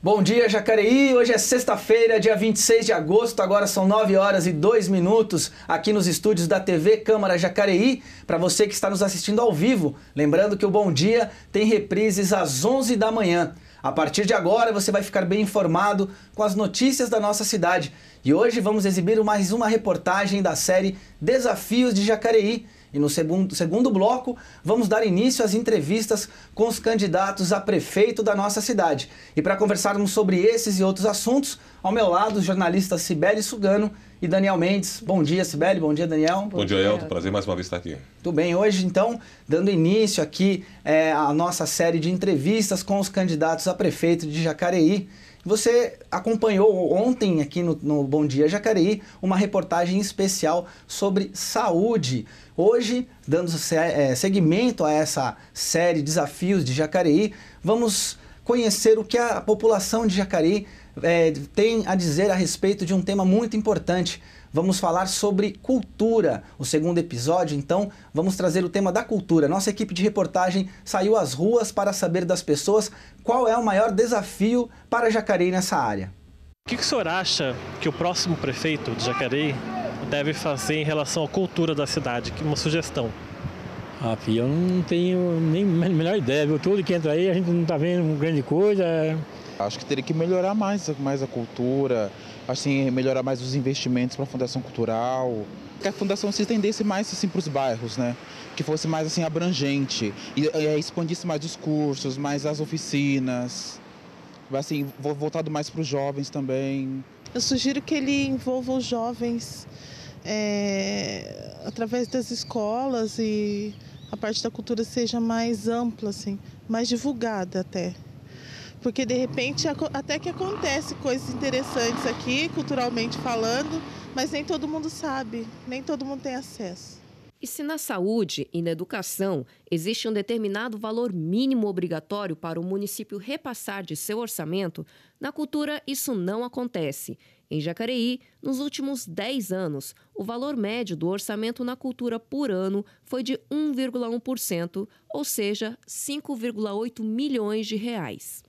Bom dia, Jacareí. Hoje é sexta-feira, dia 26 de agosto. Agora são 9 horas e 2 minutos aqui nos estúdios da TV Câmara Jacareí. Para você que está nos assistindo ao vivo, lembrando que o Bom Dia tem reprises às 11 da manhã. A partir de agora você vai ficar bem informado com as notícias da nossa cidade. E hoje vamos exibir mais uma reportagem da série Desafios de Jacareí. E no segundo bloco, vamos dar início às entrevistas com os candidatos a prefeito da nossa cidade. E para conversarmos sobre esses e outros assuntos, ao meu lado, os jornalistas Cibele Sugano e Daniel Mendes. Bom dia, Cibele. Bom dia, Daniel. Bom dia, Elton. Prazer mais uma vez estar aqui. Tudo bem. Hoje, então, dando início aqui à nossa série de entrevistas com os candidatos a prefeito de Jacareí. Você acompanhou ontem aqui no Bom Dia Jacareí uma reportagem especial sobre saúde. Hoje, dando seguimento a essa série Desafios de Jacareí, vamos conhecer o que a população de Jacareí tem a dizer a respeito de um tema muito importante. Vamos falar sobre cultura. O segundo episódio, então, vamos trazer o tema da cultura. Nossa equipe de reportagem saiu às ruas para saber das pessoas qual é o maior desafio para Jacareí nessa área. O que o senhor acha que o próximo prefeito de Jacareí deve fazer em relação à cultura da cidade? Uma sugestão. Filho, eu não tenho nem a menor ideia, viu? Tudo que entra aí a gente não está vendo grande coisa. Acho que teria que melhorar mais a cultura, assim, melhorar mais os investimentos para a Fundação Cultural. Que a Fundação se estendesse mais assim, para os bairros, né? Que fosse mais assim, abrangente e expandisse mais os cursos, mais as oficinas, assim, voltado mais para os jovens também. Eu sugiro que ele envolva os jovens através das escolas e a parte da cultura seja mais ampla, assim, mais divulgada até. Porque, de repente, até que acontece coisas interessantes aqui, culturalmente falando, mas nem todo mundo sabe, nem todo mundo tem acesso. E se na saúde e na educação existe um determinado valor mínimo obrigatório para o município repassar de seu orçamento, na cultura isso não acontece. Em Jacareí, nos últimos 10 anos, o valor médio do orçamento na cultura por ano foi de 1,1%, ou seja, 5,8 milhões de reais.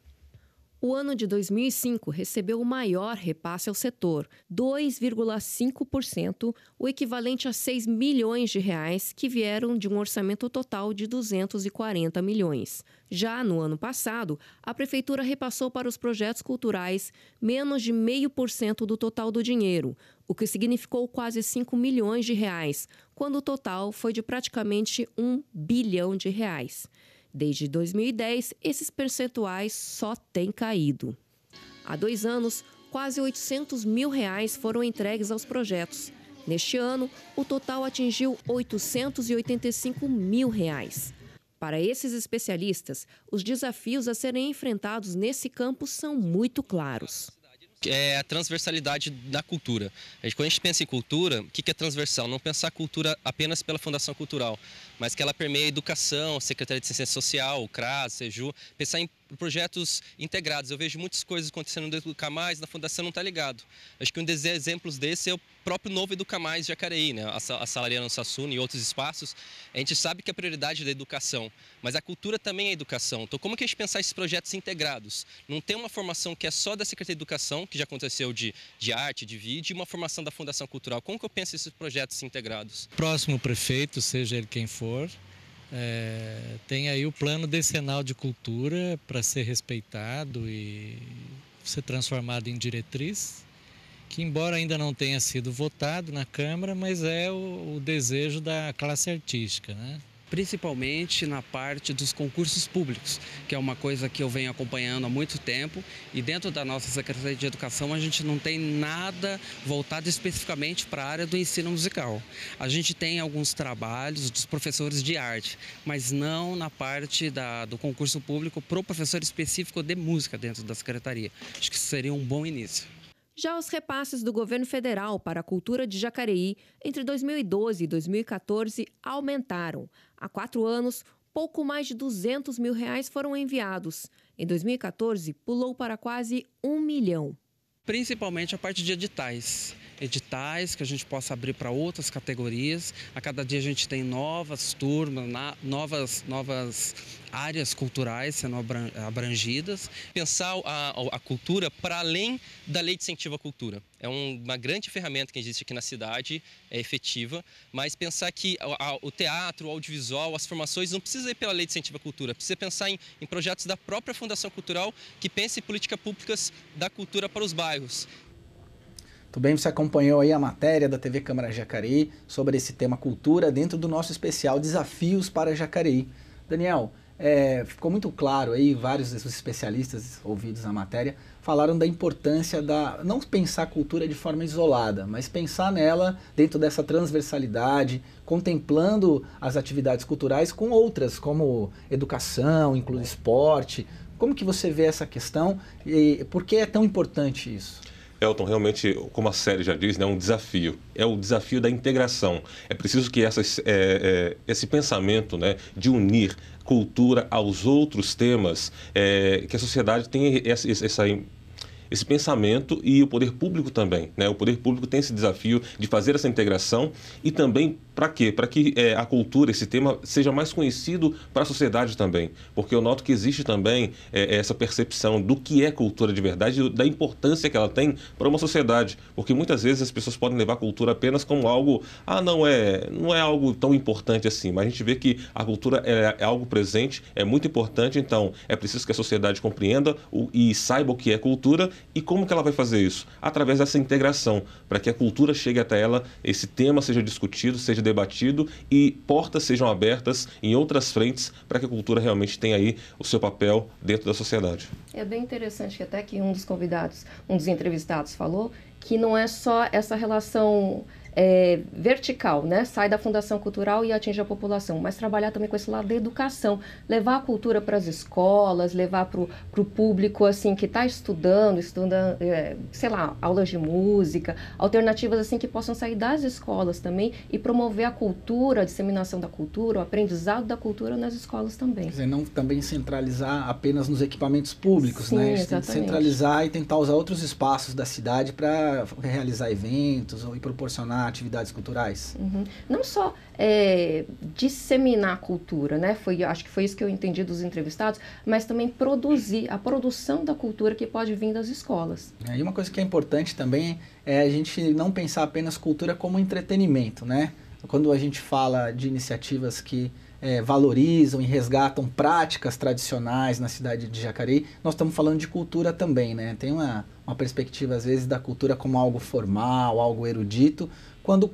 O ano de 2005 recebeu o maior repasse ao setor, 2,5%, o equivalente a 6 milhões de reais que vieram de um orçamento total de 240 milhões. Já no ano passado, a Prefeitura repassou para os projetos culturais menos de 0,5% do total do dinheiro, o que significou quase 5 milhões de reais, quando o total foi de praticamente 1 bilhão de reais. Desde 2010, esses percentuais só têm caído. Há 2 anos, quase 800 mil reais foram entregues aos projetos. Neste ano, o total atingiu 885 mil reais. Para esses especialistas, os desafios a serem enfrentados nesse campo são muito claros. É a transversalidade da cultura. Quando a gente pensa em cultura, o que é transversal? Não pensar a cultura apenas pela Fundação Cultural, mas que ela permeia a educação, Secretaria de Assistência Social, o CRAS, SEJU, pensar em projetos integrados. Eu vejo muitas coisas acontecendo no Educar Mais, na Fundação não está ligado. Acho que um dos exemplos desse é o próprio novo Educar Mais Jacareí, né? A Salariana Suassuna e outros espaços. A gente sabe que a prioridade é da educação, mas a cultura também é educação. Então, como que a gente pensar esses projetos integrados? Não tem uma formação que é só da Secretaria de Educação, que já aconteceu de arte, de vídeo, e uma formação da Fundação Cultural. Como que eu penso esses projetos integrados? Próximo prefeito, seja ele quem for, tem aí o plano decenal de cultura para ser respeitado e ser transformado em diretriz, que embora ainda não tenha sido votado na Câmara, mas é o desejo da classe artística, né? Principalmente na parte dos concursos públicos, que é uma coisa que eu venho acompanhando há muito tempo, e dentro da nossa Secretaria de Educação a gente não tem nada voltado especificamente para a área do ensino musical. A gente tem alguns trabalhos dos professores de arte, mas não na parte do concurso público para o professor específico de música dentro da Secretaria. Acho que isso seria um bom início. Já os repasses do governo federal para a cultura de Jacareí entre 2012 e 2014 aumentaram. Há 4 anos, pouco mais de 200 mil reais foram enviados. Em 2014, pulou para quase 1 milhão. Principalmente a parte de editais. editais, que a gente possa abrir para outras categorias. A cada dia a gente tem novas turmas, novas áreas culturais sendo abrangidas. Pensar a cultura para além da lei de incentivo à cultura. É uma grande ferramenta que existe aqui na cidade, é efetiva, mas pensar que o teatro, o audiovisual, as formações não precisa ir pela lei de incentivo à cultura, precisa pensar em projetos da própria Fundação Cultural que pensem em políticas públicas da cultura para os bairros. Muito bem, você acompanhou aí a matéria da TV Câmara Jacareí sobre esse tema cultura dentro do nosso especial Desafios para Jacareí. Daniel, ficou muito claro aí, vários desses especialistas ouvidos na matéria falaram da importância não pensar a cultura de forma isolada, mas pensar nela dentro dessa transversalidade, contemplando as atividades culturais com outras, como educação, inclusive esporte. Como que você vê essa questão e por que é tão importante isso? Elton, realmente, como a série já diz, né, é um desafio. É o desafio da integração. É preciso que esse pensamento, né, de unir cultura aos outros temas, que a sociedade tenha esse pensamento e o poder público também, né? O poder público tem esse desafio de fazer essa integração e também para quê? Para que a cultura, esse tema, seja mais conhecido para a sociedade também. Porque eu noto que existe também essa percepção do que é cultura de verdade, da importância que ela tem para uma sociedade. Porque muitas vezes as pessoas podem levar a cultura apenas como algo, não é algo tão importante assim. Mas a gente vê que a cultura é algo presente, é muito importante, então é preciso que a sociedade compreenda e saiba o que é cultura. E como que ela vai fazer isso? Através dessa integração, para que a cultura chegue até ela, esse tema seja discutido, seja debatido e portas sejam abertas em outras frentes para que a cultura realmente tenha aí o seu papel dentro da sociedade. É bem interessante que até que um dos entrevistados falou que não é só essa relação vertical, né? Sai da Fundação Cultural e atinge a população, mas trabalhar também com esse lado da educação, levar a cultura para as escolas, levar para o público assim que está estudando, sei lá, aulas de música, alternativas assim que possam sair das escolas também e promover a cultura, a disseminação da cultura, o aprendizado da cultura nas escolas também. Quer dizer, não também centralizar apenas nos equipamentos públicos, sim, né? A gente exatamente. tem que centralizar e tentar usar outros espaços da cidade para realizar eventos e proporcionar atividades culturais. Uhum. Não só disseminar a cultura, né? Acho que foi isso que eu entendi dos entrevistados, mas também produzir a produção da cultura que pode vir das escolas. E uma coisa que é importante também é a gente não pensar apenas cultura como entretenimento, né? Quando a gente fala de iniciativas que valorizam e resgatam práticas tradicionais na cidade de Jacareí, nós estamos falando de cultura também, né? Tem uma perspectiva, às vezes, da cultura como algo formal, algo erudito, quando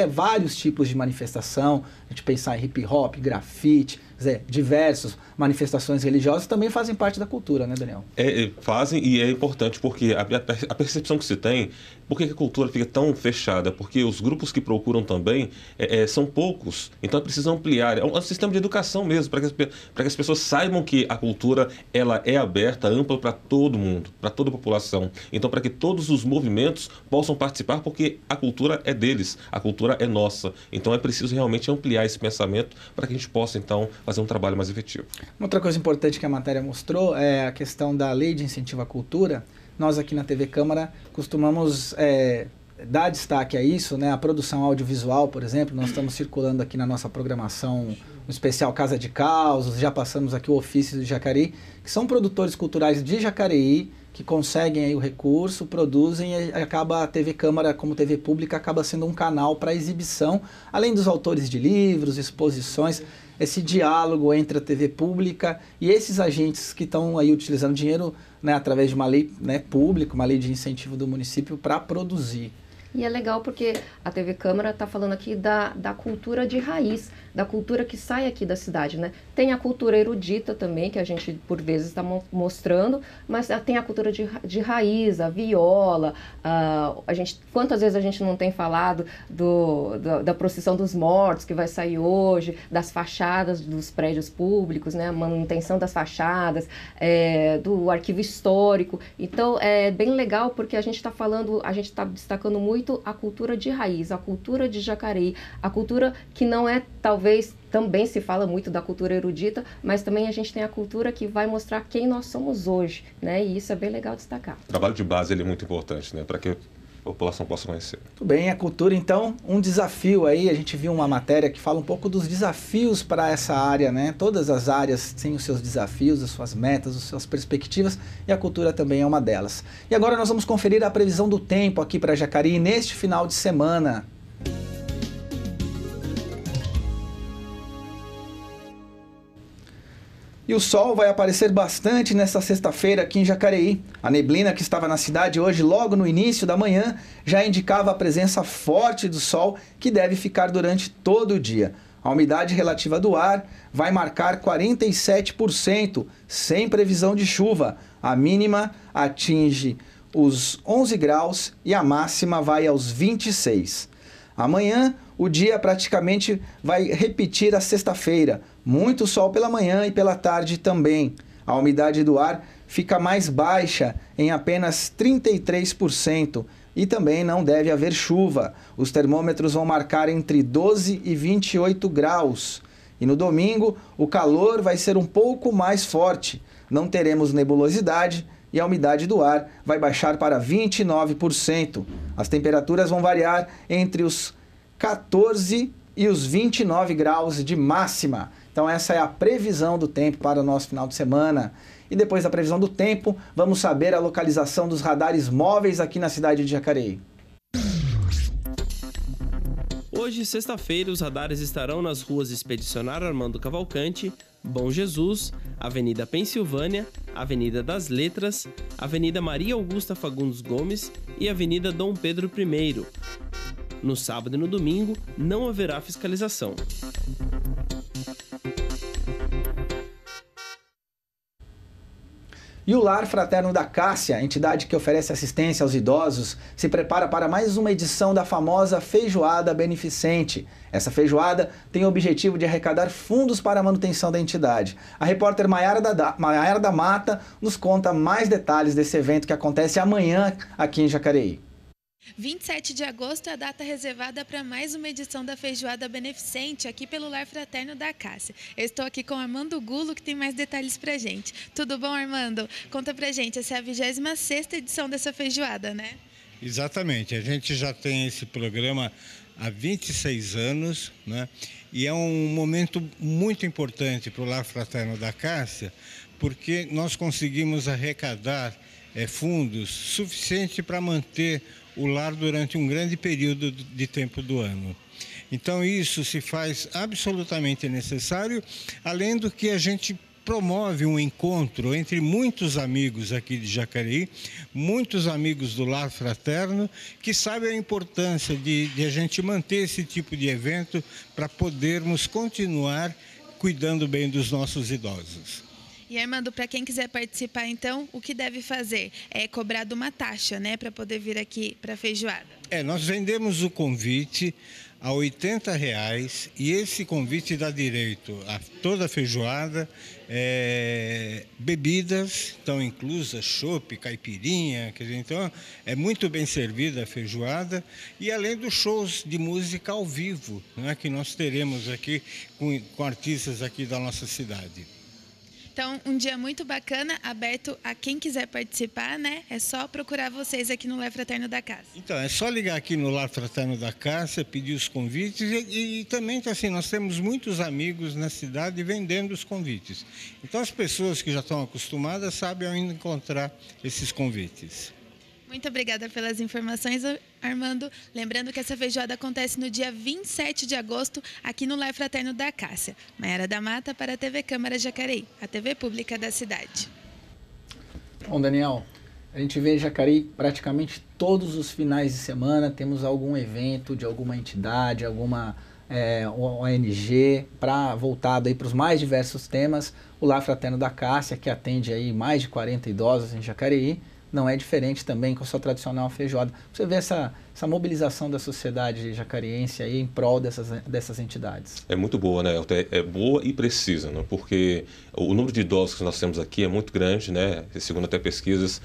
vários tipos de manifestação, a gente pensar em hip hop, grafite, diversas manifestações religiosas também fazem parte da cultura, né, Daniel? Fazem, e é importante porque a percepção que se tem, por que a cultura fica tão fechada? Porque os grupos que procuram também são poucos, então é preciso ampliar. É um sistema de educação mesmo, para que as pessoas saibam que a cultura ela é aberta, ampla para todo mundo, para toda a população. Então, para que todos os movimentos possam participar, porque a cultura é deles, a cultura é nossa. Então, é preciso realmente ampliar esse pensamento para que a gente possa, então, fazer um trabalho mais efetivo. Uma outra coisa importante que a matéria mostrou é a questão da lei de incentivo à cultura. Nós aqui na TV Câmara costumamos dar destaque a isso, né? A produção audiovisual, por exemplo, nós estamos circulando aqui na nossa programação o especial Casa de Causos, já passamos aqui o Ofício de Jacareí, que são produtores culturais de Jacareí, que conseguem aí o recurso, produzem e acaba a TV Câmara, como TV pública, acaba sendo um canal para exibição, além dos autores de livros, exposições, esse diálogo entre a TV pública e esses agentes que estão aí utilizando dinheiro, né, através de uma lei, né, pública, uma lei de incentivo do município para produzir. E é legal porque a TV Câmara está falando aqui da cultura de raiz, da cultura que sai aqui da cidade, né? Tem a cultura erudita também, que a gente por vezes está mostrando, mas tem a cultura de raiz, a viola, quantas vezes a gente não tem falado da procissão dos mortos que vai sair hoje, das fachadas dos prédios públicos, né? A manutenção das fachadas, do arquivo histórico. Então é bem legal porque a gente está destacando muito a cultura de raiz, a cultura de Jacareí, a cultura que não é, talvez, também se fala muito da cultura erudita, mas também a gente tem a cultura que vai mostrar quem nós somos hoje, né? E isso é bem legal destacar. O trabalho de base ele é muito importante, né? Para que a população possa conhecer. Tudo bem, a cultura então, um desafio aí, a gente viu uma matéria que fala um pouco dos desafios para essa área, né? Todas as áreas têm os seus desafios, as suas metas, as suas perspectivas, e a cultura também é uma delas. E agora nós vamos conferir a previsão do tempo aqui para Jacareí neste final de semana. E o sol vai aparecer bastante nesta sexta-feira aqui em Jacareí. A neblina que estava na cidade hoje, logo no início da manhã, já indicava a presença forte do sol, que deve ficar durante todo o dia. A umidade relativa do ar vai marcar 47%, sem previsão de chuva. A mínima atinge os 11 graus e a máxima vai aos 26. Amanhã, o dia praticamente vai repetir a sexta-feira. Muito sol pela manhã e pela tarde também. A umidade do ar fica mais baixa, em apenas 33%. E também não deve haver chuva. Os termômetros vão marcar entre 12 e 28 graus. E no domingo, o calor vai ser um pouco mais forte. Não teremos nebulosidade e a umidade do ar vai baixar para 29%. As temperaturas vão variar entre os 14 e os 29 graus de máxima. Então essa é a previsão do tempo para o nosso final de semana. E depois da previsão do tempo, vamos saber a localização dos radares móveis aqui na cidade de Jacareí. Hoje, sexta-feira, os radares estarão nas ruas Expedicionário Armando Cavalcante, Bom Jesus, Avenida Pensilvânia, Avenida das Letras, Avenida Maria Augusta Fagundes Gomes e Avenida Dom Pedro I. No sábado e no domingo, não haverá fiscalização. E o Lar Fraterno da Cássia, entidade que oferece assistência aos idosos, se prepara para mais uma edição da famosa Feijoada Beneficente. Essa feijoada tem o objetivo de arrecadar fundos para a manutenção da entidade. A repórter Maiara da Mata nos conta mais detalhes desse evento que acontece amanhã aqui em Jacareí. 27 de agosto é a data reservada para mais uma edição da Feijoada Beneficente aqui pelo Lar Fraterno da Cássia. Eu estou aqui com Armando Gulo, que tem mais detalhes pra gente. Tudo bom, Armando? Conta pra gente, essa é a 26ª edição dessa feijoada, né? Exatamente, a gente já tem esse programa há 26 anos, né? E é um momento muito importante para o Lar Fraterno da Cássia, porque nós conseguimos arrecadar fundos suficientes para manter o lar durante um grande período de tempo do ano. Então isso se faz absolutamente necessário, além do que a gente promove um encontro entre muitos amigos aqui de Jacareí, muitos amigos do Lar Fraterno, que sabem a importância de a gente manter esse tipo de evento para podermos continuar cuidando bem dos nossos idosos. E Armando, para quem quiser participar, então, o que deve fazer? É cobrado uma taxa, né, para poder vir aqui para a feijoada. Nós vendemos o convite a R$ 80 e esse convite dá direito a toda a feijoada, bebidas estão inclusas, chopp, caipirinha, quer dizer, então é muito bem servida a feijoada, e além dos shows de música ao vivo, né, que nós teremos aqui com artistas aqui da nossa cidade. Então, um dia muito bacana, aberto a quem quiser participar, né? É só procurar vocês aqui no Lar Fraterno da Cássia. Então, é só ligar aqui no Lar Fraterno da Cássia, pedir os convites e também, assim, nós temos muitos amigos na cidade vendendo os convites. Então, as pessoas que já estão acostumadas sabem onde encontrar esses convites. Muito obrigada pelas informações, Armando. Lembrando que essa feijoada acontece no dia 27 de agosto, aqui no Lar Fraterno da Cássia. Maiara da Mata para a TV Câmara Jacareí, a TV pública da cidade. Bom, Daniel, a gente vê em Jacareí praticamente todos os finais de semana, temos algum evento de alguma entidade, alguma ONG, voltado para os mais diversos temas. O Lar Fraterno da Cássia, que atende aí mais de 40 idosos em Jacareí, não é diferente também com a sua tradicional feijoada. Você vê essa mobilização da sociedade jacareense aí em prol dessas entidades. É muito boa, né? É boa e precisa, né? Porque o número de idosos que nós temos aqui é muito grande, né? Segundo até pesquisas,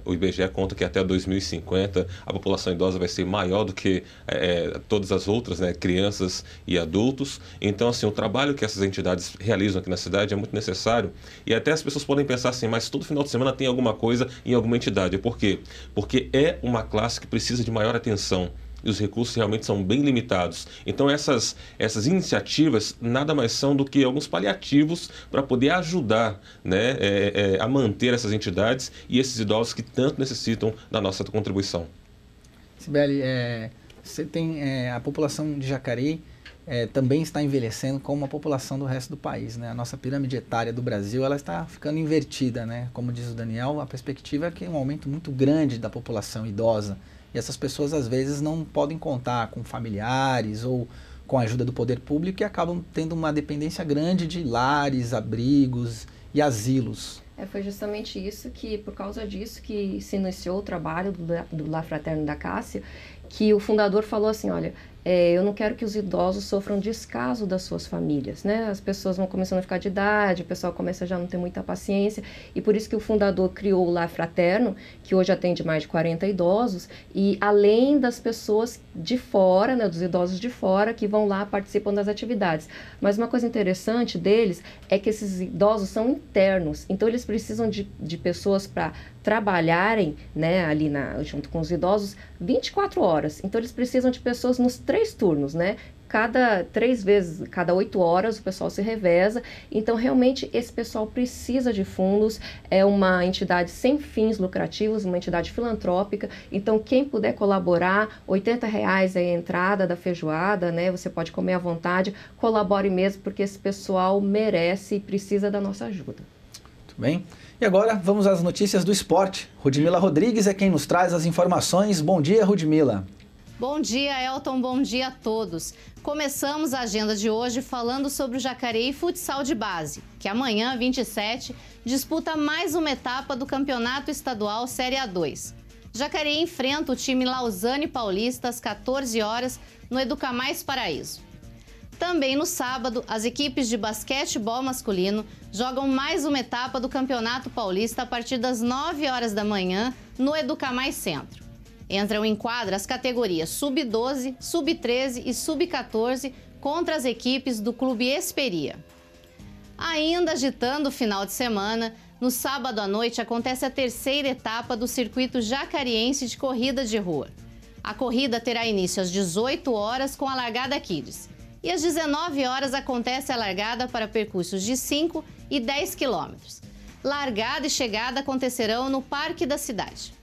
o IBGE conta que até 2050 a população idosa vai ser maior do que todas as outras, né? Crianças e adultos. Então, assim, o trabalho que essas entidades realizam aqui na cidade é muito necessário. E até as pessoas podem pensar assim, mas todo final de semana tem alguma coisa coisa em alguma entidade. Por quê? Porque é uma classe que precisa de maior atenção. E os recursos realmente são bem limitados. Então essas iniciativas nada mais são do que alguns paliativos para poder ajudar, né, a manter essas entidades e esses idosos que tanto necessitam da nossa contribuição. Cibele, você tem a população de Jacareí também está envelhecendo como a população do resto do país, né? A nossa pirâmide etária do Brasil ela está ficando invertida, né? Como diz o Daniel, a perspectiva é que é um aumento muito grande da população idosa. E essas pessoas, às vezes, não podem contar com familiares ou com a ajuda do poder público e acabam tendo uma dependência grande de lares, abrigos e asilos. Foi justamente isso que, por causa disso, que se iniciou o trabalho do Lar Fraterno da Cássia, que o fundador falou assim, olha, eu não quero que os idosos sofram descaso das suas famílias, né? As pessoas vão começando a ficar de idade, o pessoal começa a já não ter muita paciência, e por isso que o fundador criou o Lar Fraterno, que hoje atende mais de 40 idosos, e além das pessoas de fora, né, dos idosos de fora, que vão lá, participam das atividades. Mas uma coisa interessante deles é que esses idosos são internos, então eles precisam de pessoas para trabalharem, né, ali junto com os idosos 24 horas. Então eles precisam de pessoas nos 3 turnos, né? Cada 8 horas o pessoal se reveza. Então realmente esse pessoal precisa de fundos. É uma entidade sem fins lucrativos, uma entidade filantrópica. Então quem puder colaborar, R$80 é a entrada da feijoada, né? Você pode comer à vontade. Colabore mesmo, porque esse pessoal merece e precisa da nossa ajuda. Muito bem. E agora vamos às notícias do esporte. Rudmila Rodrigues é quem nos traz as informações. Bom dia, Rudmila. Bom dia, Elton. Bom dia a todos. Começamos a agenda de hoje falando sobre o Jacareí Futsal de Base, que amanhã, 27, disputa mais uma etapa do Campeonato Estadual Série A2. Jacareí enfrenta o time Lausanne Paulista às 14 horas no Educamais Paraíso. Também no sábado, as equipes de basquetebol masculino jogam mais uma etapa do Campeonato Paulista a partir das 9 horas da manhã no Educamais Centro. Entram em quadra as categorias Sub-12, Sub-13 e Sub-14 contra as equipes do Clube Esperia. Ainda agitando o final de semana, no sábado à noite acontece a terceira etapa do Circuito Jacariense de Corrida de Rua. A corrida terá início às 18 horas com a largada Kids. E às 19 horas acontece a largada para percursos de 5 e 10 quilômetros. Largada e chegada acontecerão no Parque da Cidade.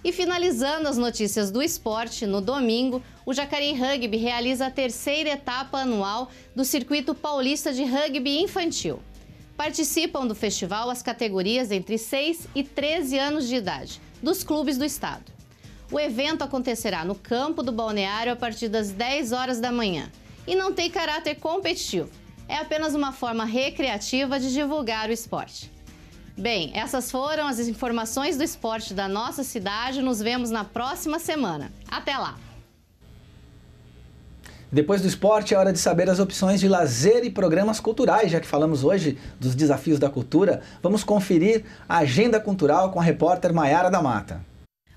E finalizando as notícias do esporte, no domingo, o Jacareí Rugby realiza a terceira etapa anual do Circuito Paulista de Rugby Infantil. Participam do festival as categorias entre 6 e 13 anos de idade, dos clubes do estado. O evento acontecerá no campo do balneário a partir das 10 horas da manhã. E não tem caráter competitivo. É apenas uma forma recreativa de divulgar o esporte. Bem, essas foram as informações do esporte da nossa cidade. Nos vemos na próxima semana. Até lá! Depois do esporte, é hora de saber as opções de lazer e programas culturais. Já que falamos hoje dos desafios da cultura, vamos conferir a agenda cultural com a repórter Maiara da Mata.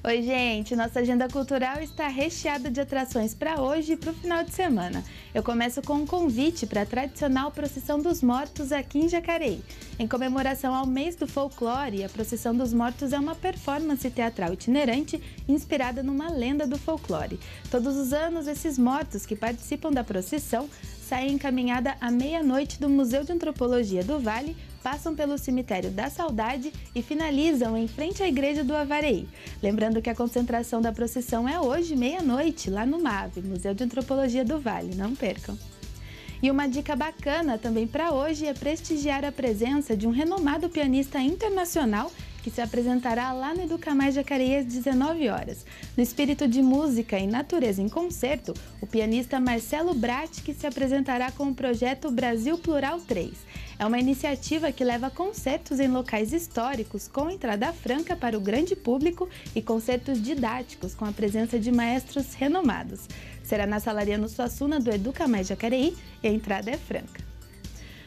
Oi, gente! Nossa agenda cultural está recheada de atrações para hoje e para o final de semana. Eu começo com um convite para a tradicional Procissão dos Mortos aqui em Jacareí. Em comemoração ao mês do folclore, a Procissão dos Mortos é uma performance teatral itinerante inspirada numa lenda do folclore. Todos os anos, esses mortos que participam da procissão saem em caminhada à meia-noite do Museu de Antropologia do Vale, passam pelo Cemitério da Saudade e finalizam em frente à Igreja do Avareí. Lembrando que a concentração da procissão é hoje, meia-noite, lá no MAV, Museu de Antropologia do Vale. Não percam! E uma dica bacana também para hoje é prestigiar a presença de um renomado pianista internacional que se apresentará lá no Educamais Jacareí às 19 horas. No espírito de música e natureza em concerto, o pianista Marcelo Bratti que se apresentará com o projeto Brasil Plural 3. É uma iniciativa que leva concertos em locais históricos com entrada franca para o grande público e concertos didáticos com a presença de maestros renomados. Será na Sala Ariano Suassuna do Educamais Jacareí e a entrada é franca.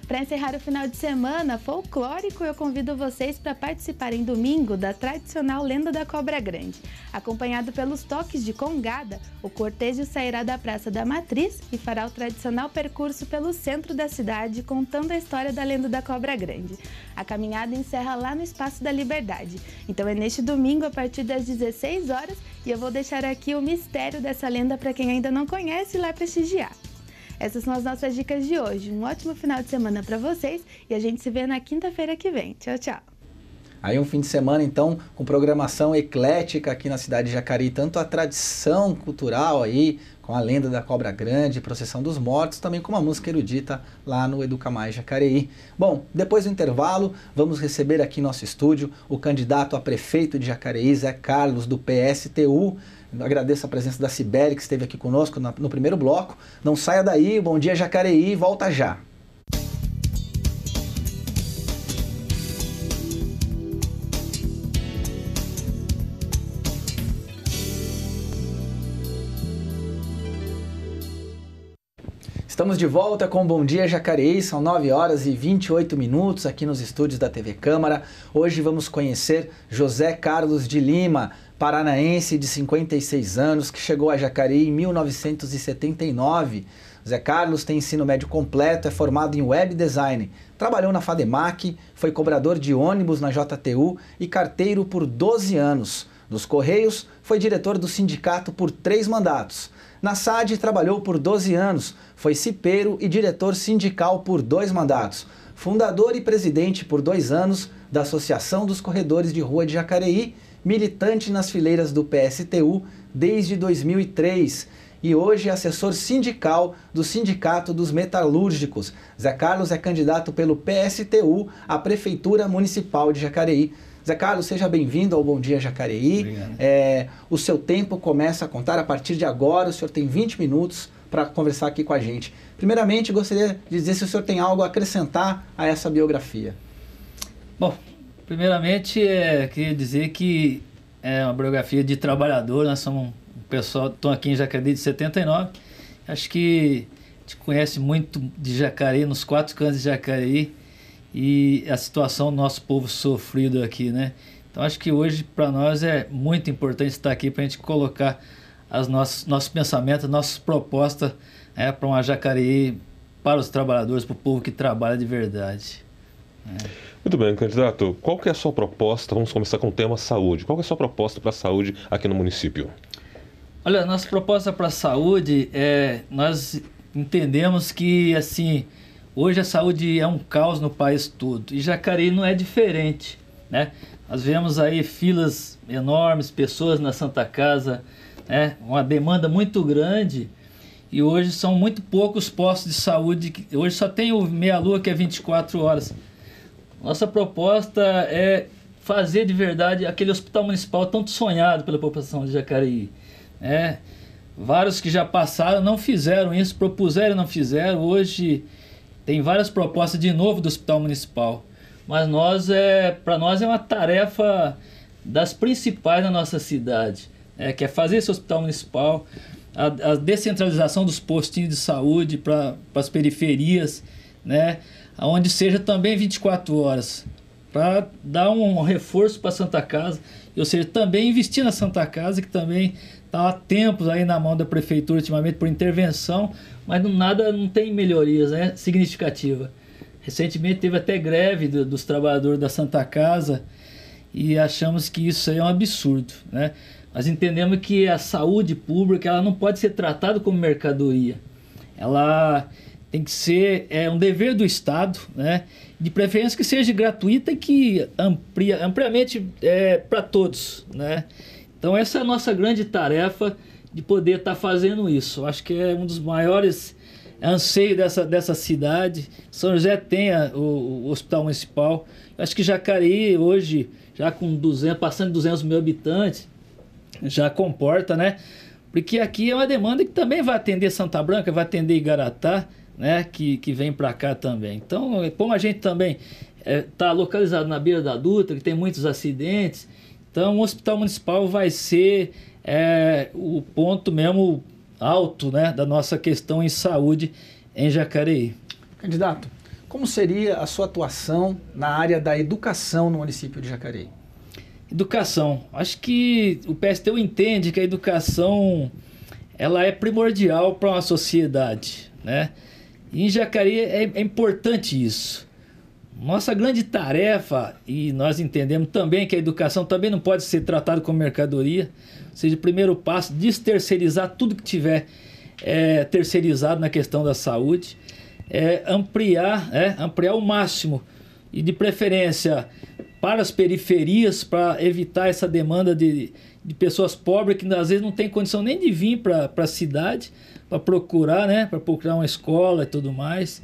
Para encerrar o final de semana folclórico, eu convido vocês para participarem domingo da tradicional Lenda da Cobra Grande. Acompanhado pelos toques de congada, o cortejo sairá da Praça da Matriz e fará o tradicional percurso pelo centro da cidade, contando a história da Lenda da Cobra Grande. A caminhada encerra lá no Espaço da Liberdade. Então é neste domingo, a partir das 16 horas, e eu vou deixar aqui o mistério dessa lenda para quem ainda não conhece ir lá prestigiar. Essas são as nossas dicas de hoje. Um ótimo final de semana para vocês e a gente se vê na quinta-feira que vem. Tchau, tchau. Aí um fim de semana, então, com programação eclética aqui na cidade de Jacareí, tanto a tradição cultural aí, com a Lenda da Cobra Grande, Procissão dos Mortos, também com uma música erudita lá no Educa Mais Jacareí. Bom, depois do intervalo, vamos receber aqui em nosso estúdio o candidato a prefeito de Jacareí, Zé Carlos, do PSTU. Eu agradeço a presença da Cibele, que esteve aqui conosco no primeiro bloco. Não saia daí, Bom Dia Jacareí, volta já. Estamos de volta com Bom Dia Jacareí, são 9 horas e 28 minutos aqui nos estúdios da TV Câmara. Hoje vamos conhecer José Carlos de Lima, paranaense de 56 anos, que chegou a Jacareí em 1979. José Carlos tem ensino médio completo, é formado em web design, trabalhou na FADEMAC, foi cobrador de ônibus na JTU e carteiro por 12 anos. Nos Correios, foi diretor do sindicato por 3 mandatos. Na SAD, trabalhou por 12 anos, foi cipeiro e diretor sindical por 2 mandatos. Fundador e presidente por 2 anos da Associação dos Corredores de Rua de Jacareí, militante nas fileiras do PSTU desde 2003 e hoje é assessor sindical do Sindicato dos Metalúrgicos. Zé Carlos é candidato pelo PSTU à Prefeitura Municipal de Jacareí. Zé Carlos, seja bem-vindo ao Bom Dia Jacareí. Obrigado. O seu tempo começa a contar a partir de agora. O senhor tem 20 minutos para conversar aqui com a gente. Primeiramente, gostaria de dizer se o senhor tem algo a acrescentar a essa biografia. Bom, primeiramente, queria dizer que é uma biografia de trabalhador. Nós somos um pessoal, estou aqui em Jacareí de 79. Acho que a gente conhece muito de Jacareí, nos 4 cantos de Jacareí, e a situação do nosso povo sofrido aqui, né? Então acho que hoje para nós é muito importante estar aqui para a gente colocar nossos pensamentos, nossas propostas para uma Jacareí, para os trabalhadores, para o povo que trabalha de verdade. Muito bem, candidato. Qual que é a sua proposta? Vamos começar com o tema saúde. Qual que é a sua proposta para a saúde aqui no município? Olha, nossa proposta para a saúde nós entendemos que assim, hoje a saúde é um caos no país todo e Jacareí não é diferente, né? Nós vemos aí filas enormes, pessoas na Santa Casa, né? Uma demanda muito grande e hoje são muito poucos postos de saúde. Hoje só tem o Meia-Lua, que é 24 horas. Nossa proposta é fazer de verdade aquele hospital municipal tanto sonhado pela população de Jacareí. Vários que já passaram não fizeram isso, propuseram e não fizeram. Hoje tem várias propostas de novo do hospital municipal, mas para nós é uma tarefa das principais na nossa cidade, que é fazer esse hospital municipal, a descentralização dos postinhos de saúde para as periferias, né, onde seja também 24 horas, para dar um reforço para a Santa Casa, ou seja, também investir na Santa Casa, que também está há tempos aí na mão da prefeitura ultimamente por intervenção, mas não tem melhorias, né, significativa. Recentemente teve até greve dos trabalhadores da Santa Casa e achamos que isso aí é um absurdo, né? Nós entendemos que a saúde pública ela não pode ser tratada como mercadoria. Ela tem que ser um dever do Estado, né? De preferência que seja gratuita e que ampliamente para todos, né? Então essa é a nossa grande tarefa de poder estar fazendo isso. Eu acho que é um dos maiores anseios dessa cidade. São José tem o Hospital Municipal. Eu acho que Jacareí hoje, já com passando de 200 mil habitantes, já comporta, né? Porque aqui é uma demanda que também vai atender Santa Branca, vai atender Igaratá, né? Que vem para cá também. Então, como a gente também está localizado na beira da Dutra, que tem muitos acidentes, então o Hospital Municipal vai ser o ponto mesmo alto, né, da nossa questão em saúde em Jacareí. Candidato, como seria a sua atuação na área da educação no município de Jacareí? Educação. Acho que o PSTU entende que a educação ela é primordial para uma sociedade, né? E em Jacareí é importante isso. Nossa grande tarefa, e nós entendemos também que a educação também não pode ser tratada como mercadoria, ou seja, o primeiro passo, desterceirizar tudo que tiver terceirizado na questão da saúde, ampliar ao máximo, e de preferência para as periferias, para evitar essa demanda de pessoas pobres que às vezes não tem condição nem de vir para a cidade para procurar, né, para procurar uma escola e tudo mais.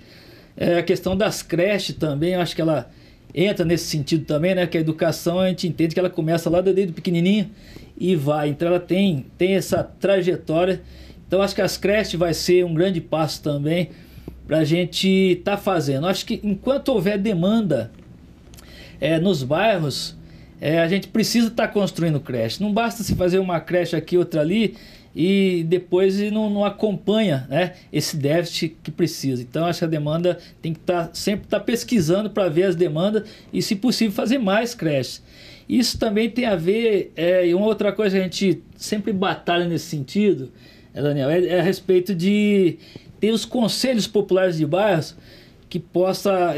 A questão das creches também, eu acho que ela entra nesse sentido também, né, que a educação a gente entende que ela começa lá desde pequenininho e vai, então ela tem essa trajetória. Então acho que as creches vai ser um grande passo também para a gente estar fazendo. Acho que enquanto houver demanda nos bairros, a gente precisa estar construindo creche. Não basta se fazer uma creche aqui, outra ali, e depois não acompanha, né, esse déficit que precisa. Então acho que a demanda tem que sempre estar pesquisando para ver as demandas e, se possível, fazer mais creches. Isso também tem a ver, e uma outra coisa que a gente sempre batalha nesse sentido, Daniel, é a respeito de ter os conselhos populares de bairros que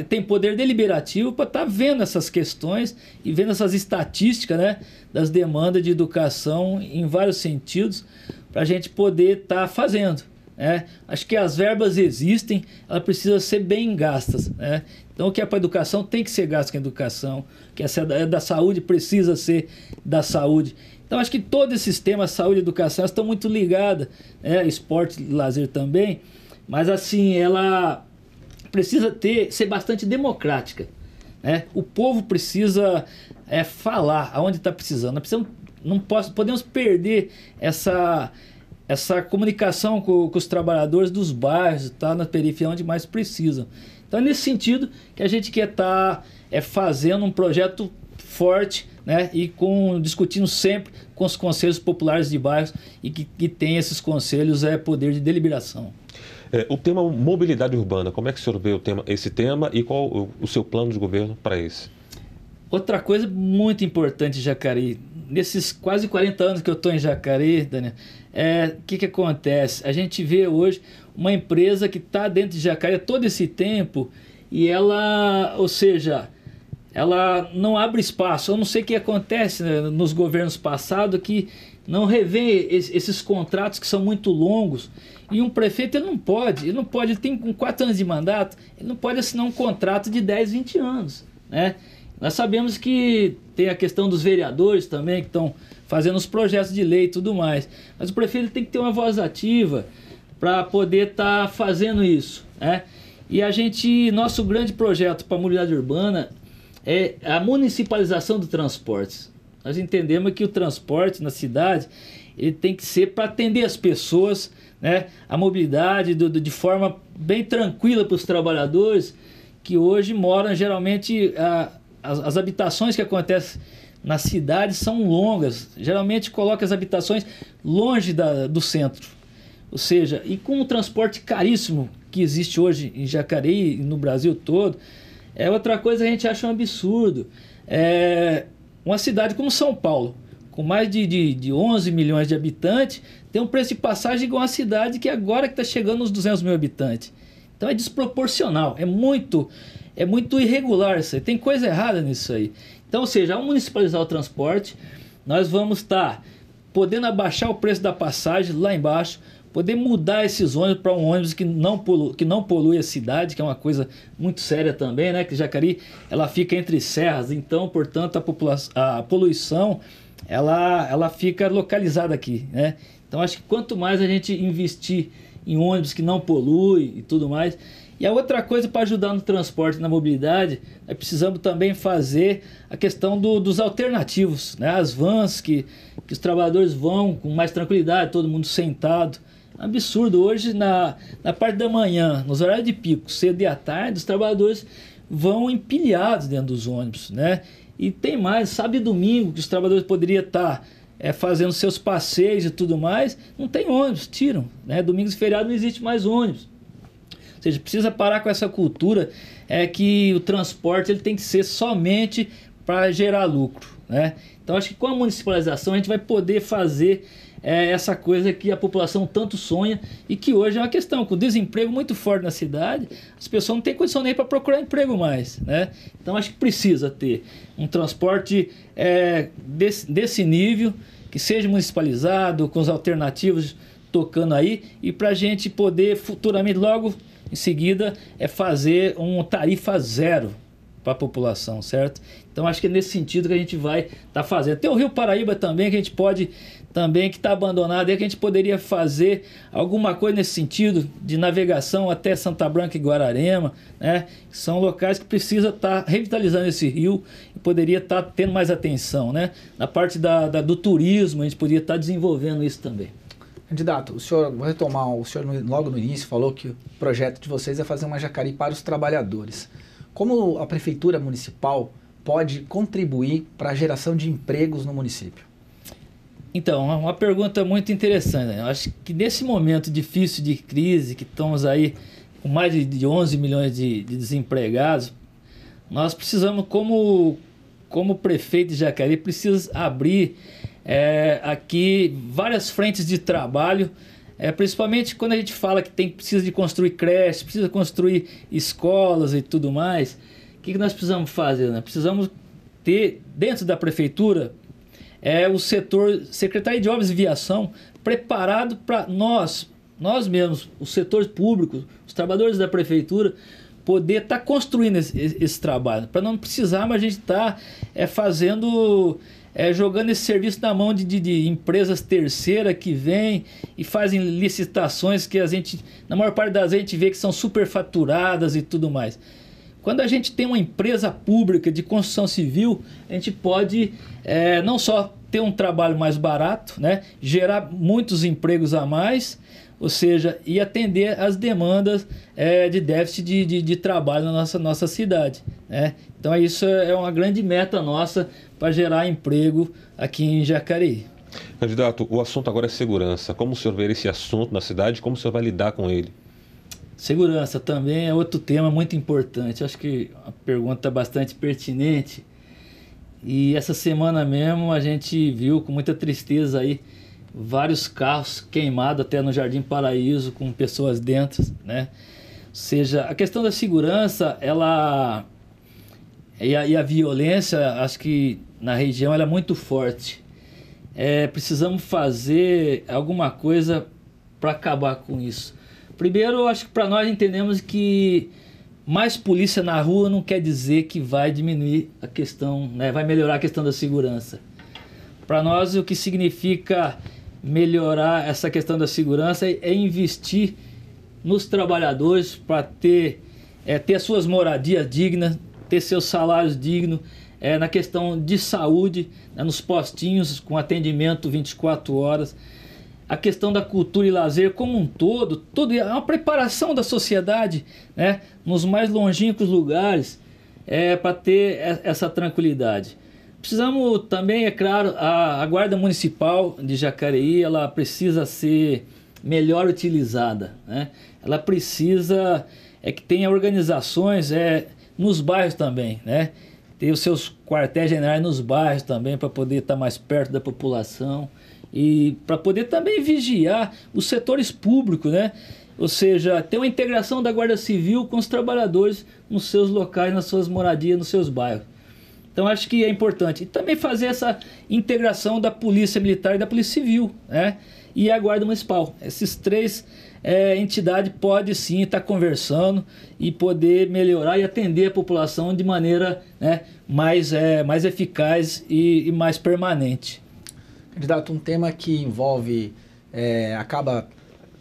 tem poder deliberativo para estar vendo essas questões e vendo essas estatísticas, né, das demandas de educação em vários sentidos, para a gente poder estar fazendo, né? Acho que as verbas existem, elas precisam ser bem gastas, né? Então o que é para a educação tem que ser gasto com a educação, o que é da saúde precisa ser da saúde. Então acho que todo esse sistema, saúde e educação, estão muito ligadas, né? Esporte e lazer também, mas assim, ela precisa ser bastante democrática, né? O povo precisa falar aonde está precisando. Não podemos perder essa comunicação com os trabalhadores dos bairros, tá, na periferia onde mais precisam. Então é nesse sentido que a gente quer estar fazendo um projeto forte, né, e discutindo sempre com os conselhos populares de bairros e que tem esses conselhos poder de deliberação. O tema mobilidade urbana, como é que o senhor vê esse tema e qual o seu plano de governo para esse? Outra coisa muito importante em Jacareí, nesses quase 40 anos que eu estou em Jacareí, Daniel, o que acontece? A gente vê hoje uma empresa que está dentro de Jacareí todo esse tempo e ela não abre espaço. Eu não sei o que acontece, né, nos governos passados, que não revê esses contratos que são muito longos. E um prefeito ele tem com 4 anos de mandato, ele não pode assinar um contrato de 10, 20 anos, né? Nós sabemos que tem a questão dos vereadores também, que estão fazendo os projetos de lei e tudo mais. Mas o prefeito tem que ter uma voz ativa para poder estar fazendo isso, né? E nosso grande projeto para a mobilidade urbana é a municipalização do transporte. Nós entendemos que o transporte na cidade ele tem que ser para atender as pessoas, né? A mobilidade de forma bem tranquila para os trabalhadores que hoje moram geralmente... As habitações que acontecem na cidade são longas, geralmente coloca as habitações longe do centro. Ou seja, e com o transporte caríssimo que existe hoje em Jacareí e no Brasil todo, outra coisa que a gente acha um absurdo. Uma cidade como São Paulo, com mais de 11 milhões de habitantes, tem um preço de passagem igual a uma cidade que agora está chegando nos 200 mil habitantes. Então é desproporcional, é muito irregular isso aí, tem coisa errada nisso aí. Então, ou seja, ao municipalizar o transporte, nós vamos estar podendo abaixar o preço da passagem lá embaixo, poder mudar esses ônibus para um ônibus que não polui a cidade, que é uma coisa muito séria também, né? Que Jacareí ela fica entre serras, então, portanto, a poluição ela fica localizada aqui, né? Então, acho que quanto mais a gente investir em ônibus que não polui e tudo mais. E a outra coisa para ajudar no transporte e na mobilidade, nós precisamos também fazer a questão dos alternativos, né? As vans que os trabalhadores vão com mais tranquilidade, todo mundo sentado. Absurdo, hoje na parte da manhã, nos horários de pico, cedo e à tarde, os trabalhadores vão empilhados dentro dos ônibus, né? E tem mais, sábado e domingo, que os trabalhadores poderiam estar fazendo seus passeios e tudo mais, não tem ônibus, tiram, né? Domingos e feriados não existe mais ônibus. Ou seja, precisa parar com essa cultura que o transporte ele tem que ser somente para gerar lucro, né? Então acho que com a municipalização a gente vai poder fazer essa coisa que a população tanto sonha e que hoje é uma questão, com o desemprego muito forte na cidade, as pessoas não têm condição nem para procurar emprego mais, né? Então acho que precisa ter um transporte desse nível, que seja municipalizado, com os alternativos tocando aí, e para a gente poder futuramente, logo em seguida, fazer uma tarifa zero para a população, certo? Então acho que é nesse sentido que a gente vai estar fazendo. Tem o Rio Paraíba também, que a gente pode também, que está abandonado, que a gente poderia fazer alguma coisa nesse sentido, de navegação até Santa Branca e Guararema, né? São locais que precisam estar revitalizando esse rio e poderia estar tendo mais atenção, né? Na parte do turismo, a gente poderia estar desenvolvendo isso também. Candidato, o senhor, vou retomar, o senhor logo no início falou que o projeto de vocês é fazer uma Jacareí para os trabalhadores. Como a Prefeitura Municipal pode contribuir para a geração de empregos no município? Então, uma pergunta muito interessante, né? Eu acho que nesse momento difícil de crise, que estamos aí com mais de 11 milhões de desempregados, nós precisamos, como prefeito de Jacareí, precisa abrir aqui várias frentes de trabalho, principalmente quando a gente fala que precisa de construir creches, precisa construir escolas e tudo mais. O que nós precisamos fazer, né? Precisamos ter, dentro da prefeitura, o setor, Secretaria de Obras e Viação, preparado para nós mesmos, os setores públicos, os trabalhadores da prefeitura, poder estar construindo esse trabalho, para não precisar, mas a gente estar jogando esse serviço na mão de empresas terceiras que vêm e fazem licitações que na maior parte das vezes a gente vê que são superfaturadas e tudo mais. Quando a gente tem uma empresa pública de construção civil, a gente pode não só ter um trabalho mais barato, né, gerar muitos empregos a mais, ou seja, e atender as demandas de déficit de trabalho na nossa cidade, né? Então isso é uma grande meta nossa para gerar emprego aqui em Jacareí. Candidato, o assunto agora é segurança. Como o senhor vê esse assunto na cidade? Como o senhor vai lidar com ele? Segurança também é outro tema muito importante. Acho que a pergunta é bastante pertinente. E essa semana mesmo a gente viu com muita tristeza aí vários carros queimados até no Jardim Paraíso com pessoas dentro, né? Ou seja, a questão da segurança, e a violência, acho que na região ela é muito forte. Precisamos fazer alguma coisa para acabar com isso. Primeiro, acho que para nós entendemos que mais polícia na rua não quer dizer que vai diminuir a questão, né, vai melhorar a questão da segurança. Para nós, o que significa melhorar essa questão da segurança é investir nos trabalhadores para ter as suas moradias dignas, ter seus salários dignos, na questão de saúde, né, nos postinhos com atendimento 24 horas. A questão da cultura e lazer como um todo é uma preparação da sociedade, né, nos mais longínquos lugares, para ter essa tranquilidade. Precisamos também, é claro, a Guarda Municipal de Jacareí, ela precisa ser melhor utilizada, né? Ela precisa que tenha organizações nos bairros também, né? Ter os seus quartéis generais nos bairros também, para poder estar mais perto da população e para poder também vigiar os setores públicos, né? Ou seja, ter uma integração da Guarda Civil com os trabalhadores nos seus locais, nas suas moradias, nos seus bairros. Então acho que é importante. E também fazer essa integração da Polícia Militar e da Polícia Civil, né? E a Guarda Municipal. Esses três entidades podem sim estar conversando e poder melhorar e atender a população de maneira, né, mais eficaz e mais permanente. Candidato, um tema que envolve, acaba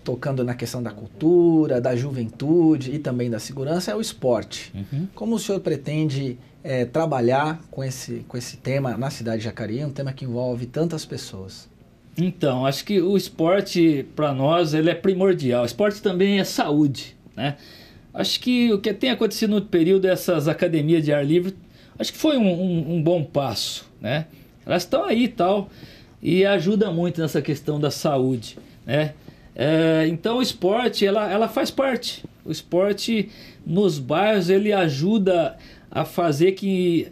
tocando na questão da cultura, da juventude e também da segurança é o esporte. Uhum. Como o senhor pretende trabalhar com esse tema na cidade de Jacareí, um tema que envolve tantas pessoas? Então, acho que o esporte, para nós, ele é primordial. O esporte também é saúde, né? Acho que o que tem acontecido no período dessas academias de ar livre, acho que foi um bom passo, né? Elas estão aí e tal, e ajuda muito nessa questão da saúde, né? Então, o esporte, ela faz parte, O esporte nos bairros, ele ajuda a fazer que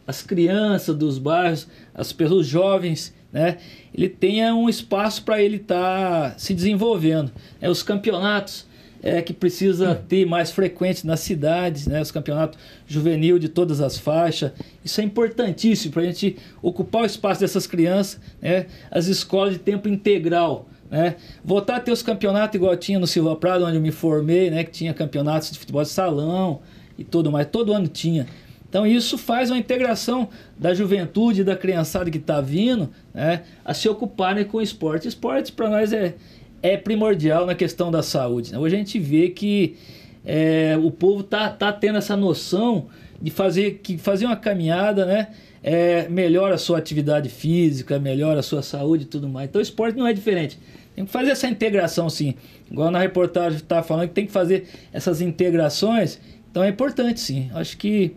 as crianças dos bairros, as pessoas jovens, né, ele tenha um espaço para ele estar se desenvolvendo. Os campeonatos que precisa ter mais frequente nas cidades, né, os campeonatos juvenil de todas as faixas. Isso é importantíssimo para a gente ocupar o espaço dessas crianças, né, as escolas de tempo integral, né, voltar a ter os campeonatos igual tinha no Silva Prado, onde eu me formei, né, que tinha campeonatos de futebol de salão e tudo mais, todo ano tinha. Então isso faz uma integração da juventude, da criançada que está vindo, né, a se ocuparem com o esporte. Esporte para nós é primordial na questão da saúde, né? Hoje a gente vê que o povo tá tendo essa noção de fazer uma caminhada, né, melhora a sua atividade física, melhora a sua saúde e tudo mais. Então o esporte não é diferente. Tem que fazer essa integração, sim. Igual na reportagem estava falando que tem que fazer essas integrações. Então é importante, sim. Acho que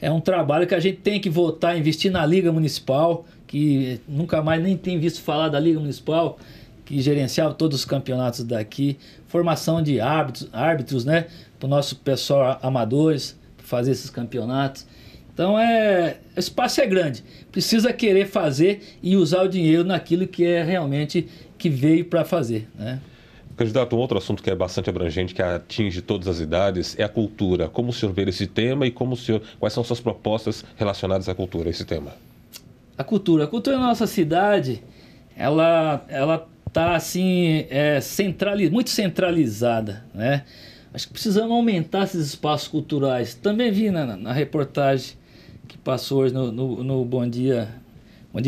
é um trabalho que a gente tem que voltar a investir na Liga Municipal, que nunca mais nem tem visto falar da Liga Municipal, que gerenciava todos os campeonatos daqui, formação de árbitros, né, para o nosso pessoal amadores, para fazer esses campeonatos. Então o espaço é grande, precisa querer fazer e usar o dinheiro naquilo que é realmente que veio para fazer, né? Candidato, um outro assunto que é bastante abrangente, que atinge todas as idades, é a cultura. Como o senhor vê esse tema e quais são suas propostas relacionadas à cultura, esse tema? A cultura na nossa cidade, ela está assim, muito centralizada, né? Acho que precisamos aumentar esses espaços culturais. Também vi na reportagem que passou hoje no Bom Dia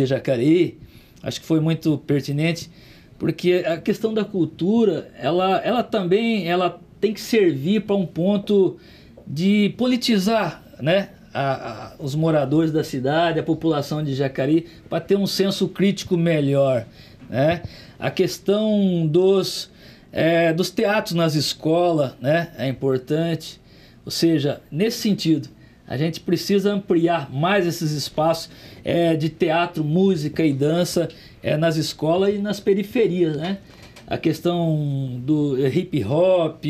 Jacareí, acho que foi muito pertinente, porque a questão da cultura, ela também tem que servir para um ponto de politizar, né, os moradores da cidade, a população de Jacareí, para ter um senso crítico melhor, né? A questão dos teatros nas escolas, né, é importante. Ou seja, nesse sentido, a gente precisa ampliar mais esses espaços de teatro, música e dança nas escolas e nas periferias, né? A questão do hip hop,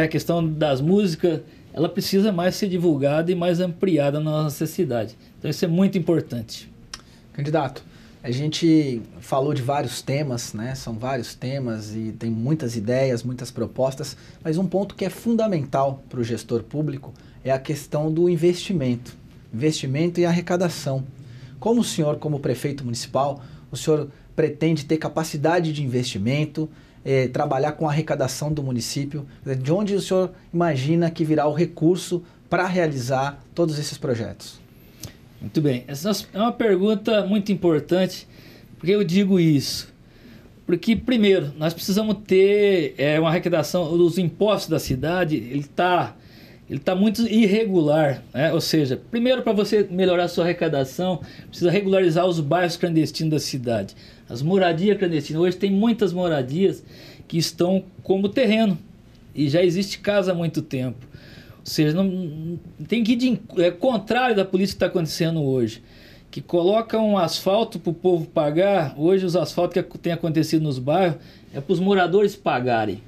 a questão das músicas, ela precisa mais ser divulgada e mais ampliada na nossa cidade. Então isso é muito importante. Candidato, a gente falou de vários temas, né? São vários temas e tem muitas ideias, muitas propostas, mas um ponto que é fundamental para o gestor público é a questão do investimento e arrecadação. Como o senhor, como prefeito municipal, o senhor pretende ter capacidade de investimento, trabalhar com a arrecadação do município? De onde o senhor imagina que virá o recurso para realizar todos esses projetos? Muito bem. Essa é uma pergunta muito importante. Por que eu digo isso? Porque, primeiro, nós precisamos ter uma arrecadação dos impostos da cidade, ele tá muito irregular, né? Ou seja, primeiro, para você melhorar a sua arrecadação, precisa regularizar os bairros clandestinos da cidade. As moradias clandestinas, hoje tem muitas moradias que estão como terreno e já existe casa há muito tempo. Ou seja, não tem que ir contrário da política que está acontecendo hoje, que coloca um asfalto para o povo pagar. Hoje os asfaltos que tem acontecido nos bairros é para os moradores pagarem,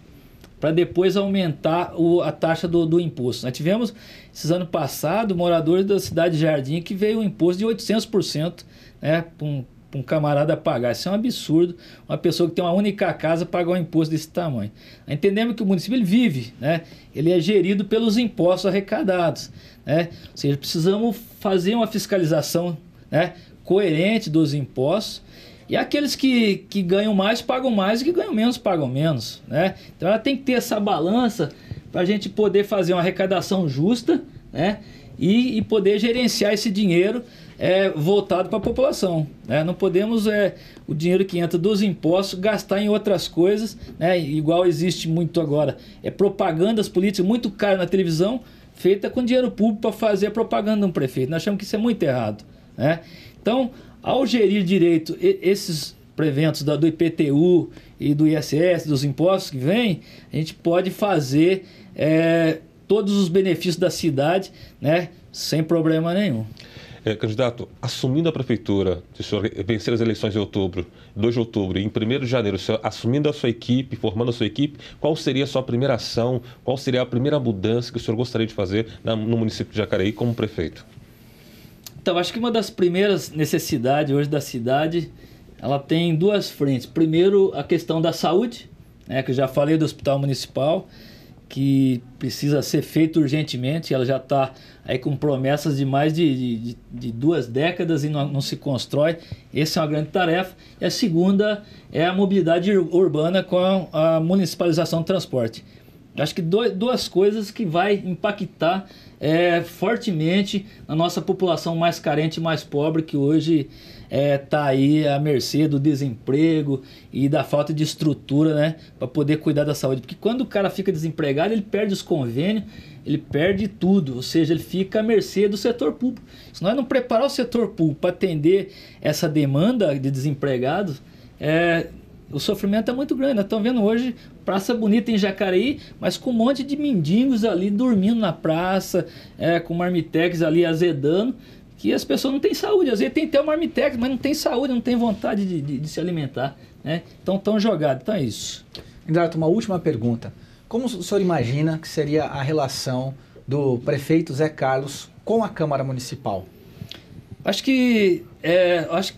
para depois aumentar a taxa do imposto. Nós tivemos, esses anos passados, moradores da cidade de Jardim que veio um imposto de 800%, né, para um camarada pagar. Isso é um absurdo, uma pessoa que tem uma única casa pagar um imposto desse tamanho. Entendemos que o município ele vive, né, ele é gerido pelos impostos arrecadados, né? Ou seja, precisamos fazer uma fiscalização, né, coerente dos impostos. E aqueles que ganham mais pagam mais e que ganham menos pagam menos, né? Então ela tem que ter essa balança para a gente poder fazer uma arrecadação justa, né? E poder gerenciar esse dinheiro voltado para a população, né? Não podemos o dinheiro que entra dos impostos gastar em outras coisas, né? Igual existe muito agora. Propagandas políticas muito caras na televisão, feita com dinheiro público para fazer a propaganda de um prefeito. Nós achamos que isso é muito errado, né? Então, ao gerir direito esses preventos do IPTU e do ISS, dos impostos que vêm, a gente pode fazer todos os benefícios da cidade, né, sem problema nenhum. Candidato, assumindo a prefeitura, se o senhor vencer as eleições de outubro, 2 de outubro, e em 1º de janeiro, o senhor assumindo a sua equipe, formando a sua equipe, qual seria a sua primeira ação, qual seria a primeira mudança que o senhor gostaria de fazer no município de Jacareí como prefeito? Então, acho que uma das primeiras necessidades hoje da cidade, ela tem 2 frentes. Primeiro, a questão da saúde, né, que eu já falei do Hospital Municipal, que precisa ser feito urgentemente. Ela já está aí com promessas de mais de 2 décadas e não se constrói. Essa é uma grande tarefa. E a segunda é a mobilidade urbana com a municipalização do transporte. Acho que 2 coisas que vai impactar fortemente na nossa população mais carente e mais pobre, que hoje está aí à mercê do desemprego e da falta de estrutura, né, para poder cuidar da saúde. Porque quando o cara fica desempregado, ele perde os convênios, ele perde tudo, ou seja, ele fica à mercê do setor público. Se nós não preparar o setor público para atender essa demanda de desempregados, o sofrimento é muito grande. Nós estamos vendo hoje praça bonita em Jacareí, mas com um monte de mendigos ali dormindo na praça, com marmitex ali azedando, que as pessoas não têm saúde. Às vezes tem até o marmitex, mas não tem saúde, não tem vontade de se alimentar, né? Então estão jogados. Então é isso. Candidato, uma última pergunta. Como o senhor imagina que seria a relação do prefeito Zé Carlos com a Câmara Municipal? Acho que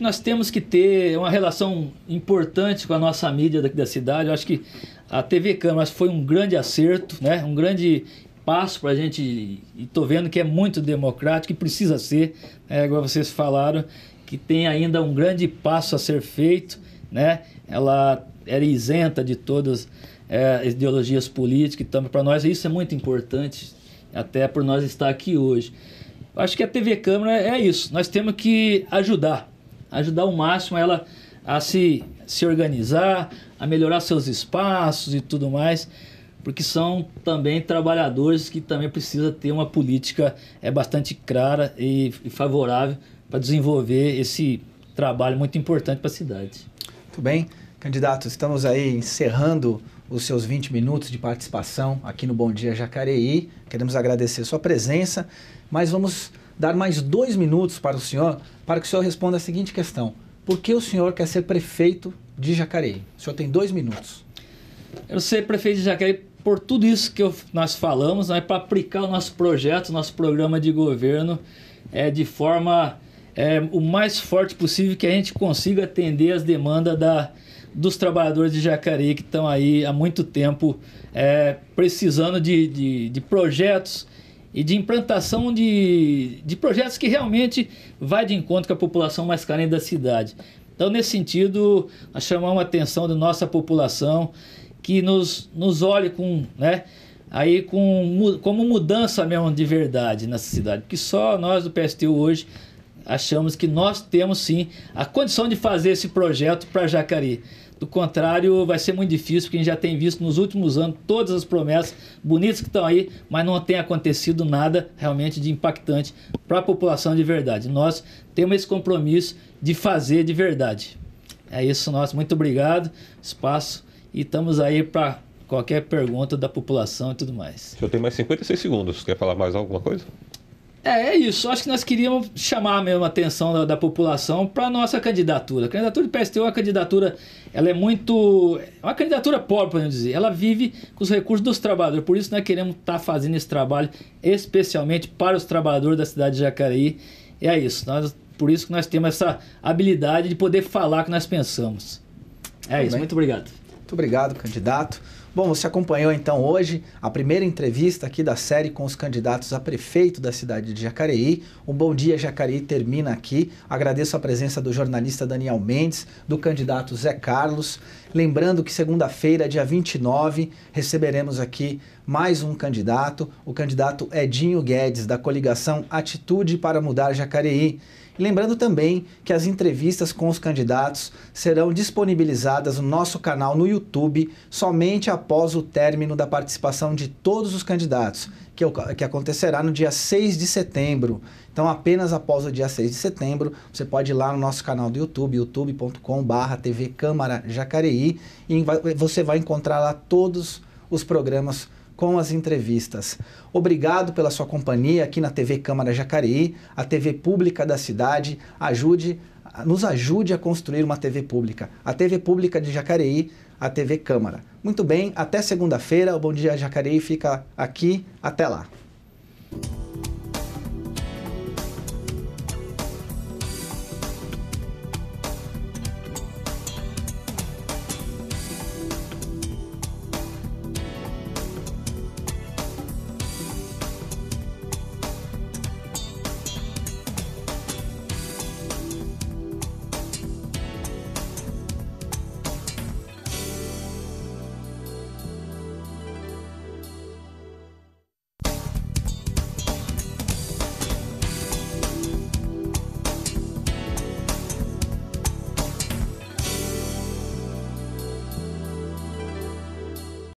nós temos que ter uma relação importante com a nossa mídia daqui da cidade. Eu acho que a TV Câmara foi um grande acerto, né? Um grande passo para a gente, e estou vendo que é muito democrático e precisa ser, igual vocês falaram, que tem ainda um grande passo a ser feito, né? Ela era isenta de todas as ideologias políticas, então para nós isso é muito importante, até por nós estar aqui hoje. Acho que a TV Câmara é isso, nós temos que ajudar ao máximo ela a se organizar, a melhorar seus espaços e tudo mais, porque são também trabalhadores que também precisam ter uma política bastante clara e favorável para desenvolver esse trabalho muito importante para a cidade. Muito bem. Candidato, estamos aí encerrando os seus 20 minutos de participação aqui no Bom Dia Jacareí. Queremos agradecer sua presença, mas vamos dar mais 2 minutos para o senhor, para que o senhor responda a seguinte questão. Por que o senhor quer ser prefeito de Jacareí? O senhor tem 2 minutos. Eu ser prefeito de Jacareí por tudo isso que nós falamos, né, para aplicar o nosso projeto, nosso programa de governo de forma o mais forte possível, que a gente consiga atender as demandas dos trabalhadores de Jacareí que estão aí há muito tempo precisando de projetos e de implantação de projetos que realmente vai de encontro com a população mais carente da cidade. Então, nesse sentido, nós chamamos a atenção da nossa população que nos olhe como mudança mesmo de verdade nessa cidade. Porque só nós do PSTU hoje achamos que nós temos sim a condição de fazer esse projeto para Jacareí. Do contrário, vai ser muito difícil, porque a gente já tem visto nos últimos anos todas as promessas bonitas que estão aí, mas não tem acontecido nada realmente de impactante para a população de verdade. Nós temos esse compromisso de fazer de verdade. É isso, muito obrigado, espaço, e estamos aí para qualquer pergunta da população e tudo mais. O senhor tem mais 56 segundos, quer falar mais alguma coisa? É isso, acho que nós queríamos chamar mesmo a atenção da população para a nossa candidatura. A candidatura do PSTU é uma candidatura, ela é uma candidatura pobre, podemos dizer. Ela vive com os recursos dos trabalhadores, por isso nós queremos estar fazendo esse trabalho especialmente para os trabalhadores da cidade de Jacareí. E é isso, por isso que nós temos essa habilidade de poder falar o que nós pensamos. Muito obrigado. Muito obrigado, candidato. Bom, você acompanhou então hoje a primeira entrevista aqui da série com os candidatos a prefeito da cidade de Jacareí. O Bom Dia Jacareí termina aqui. Agradeço a presença do jornalista Daniel Mendes, do candidato Zé Carlos. Lembrando que segunda-feira, dia 29, receberemos aqui mais um candidato, o candidato Edinho Guedes, da coligação Atitude para Mudar Jacareí. E lembrando também que as entrevistas com os candidatos serão disponibilizadas no nosso canal no YouTube somente após o término da participação de todos os candidatos, que acontecerá no dia 6 de setembro. Então, apenas após o dia 6 de setembro, você pode ir lá no nosso canal do YouTube, youtube.com/TV Câmara Jacareí, e você vai encontrar lá todos os programas com as entrevistas. Obrigado pela sua companhia aqui na TV Câmara Jacareí, a TV pública da cidade. Nos ajude a construir uma TV pública. A TV pública de Jacareí, a TV Câmara. Muito bem, até segunda-feira. O Bom Dia Jacareí fica aqui. Até lá.